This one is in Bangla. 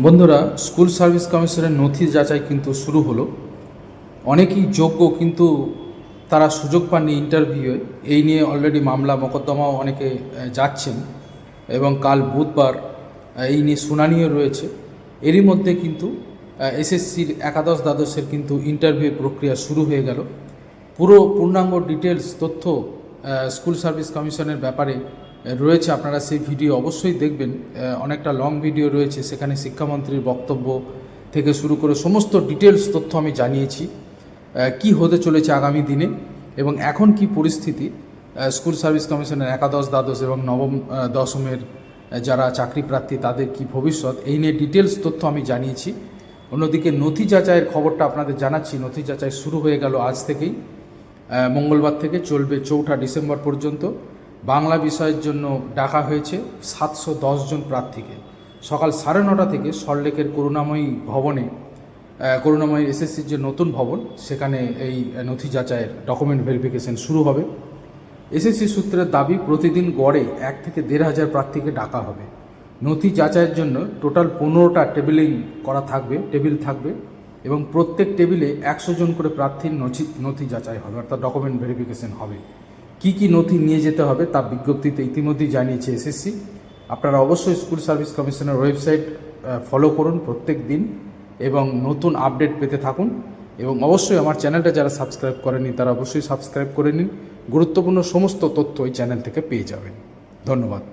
বন্ধুরা, স্কুল সার্ভিস কমিশনের নথি যাচাই কিন্তু শুরু হলো। অনেকেই যোগ্য, কিন্তু তারা সুযোগ পাননি ইন্টারভিউয়ে। এই নিয়ে অলরেডি মামলা মোকদ্দমাও অনেকে যাচ্ছেন এবং কাল বুধবার এই নিয়ে শুনানিও রয়েছে। এরই মধ্যে কিন্তু এসএসসির একাদশ দ্বাদশের কিন্তু ইন্টারভিউ প্রক্রিয়া শুরু হয়ে গেল। পুরো পূর্ণাঙ্গ ডিটেলস তথ্য স্কুল সার্ভিস কমিশনের ব্যাপারে রয়েছে, আপনারা সেই ভিডিও অবশ্যই দেখবেন। অনেকটা লং ভিডিও রয়েছে, সেখানে শিক্ষামন্ত্রীর বক্তব্য থেকে শুরু করে সমস্ত ডিটেলস তথ্য আমি জানিয়েছি কি হতে চলেছে আগামী দিনে এবং এখন কি পরিস্থিতি স্কুল সার্ভিস কমিশনের একাদশ দ্বাদশ এবং নবম দশমের যারা চাকরি প্রার্থী তাদের কি ভবিষ্যৎ, এই নিয়ে ডিটেলস তথ্য আমি জানিয়েছি। অন্যদিকে নথি যাচাইয়ের খবরটা আপনাদের জানাচ্ছি। নথি যাচাই শুরু হয়ে গেল আজ থেকেই, মঙ্গলবার থেকে চলবে 4 ডিসেম্বর পর্যন্ত। বাংলা বিষয়ের জন্য ডাকা হয়েছে 710 জন প্রার্থীকে। সকাল 9:30 থেকে সল্টলেকের করুণাময়ী ভবনে, করুণাময়ী এসএসসির যে নতুন ভবন, সেখানে এই নথি যাচাইয়ের ডকুমেন্ট ভেরিফিকেশন শুরু হবে। এসএসসি সূত্রের দাবি প্রতিদিন গড়ে 1 থেকে 1,500 প্রার্থীকে ডাকা হবে। নথি যাচাইয়ের জন্য টোটাল 15টা টেবিল থাকবে এবং প্রত্যেক টেবিলে 100 জন করে প্রার্থীর নথি যাচাই হবে, অর্থাৎ ডকুমেন্ট ভেরিফিকেশন হবে। কি কি নথি নিয়ে যেতে হবে তা বিজ্ঞপ্তিতে ইতিমধ্যেই জানিয়েছে এসএসসি। আপনারা অবশ্যই স্কুল সার্ভিস কমিশনের ওয়েবসাইট ফলো করুন প্রত্যেক দিন এবং নতুন আপডেট পেতে থাকুন। এবং অবশ্যই আমার চ্যানেলটা যারা সাবস্ক্রাইব করেনি তারা অবশ্যই সাবস্ক্রাইব করে নিন। গুরুত্বপূর্ণ সমস্ত তথ্য এই চ্যানেল থেকে পেয়ে যাবেন। ধন্যবাদ।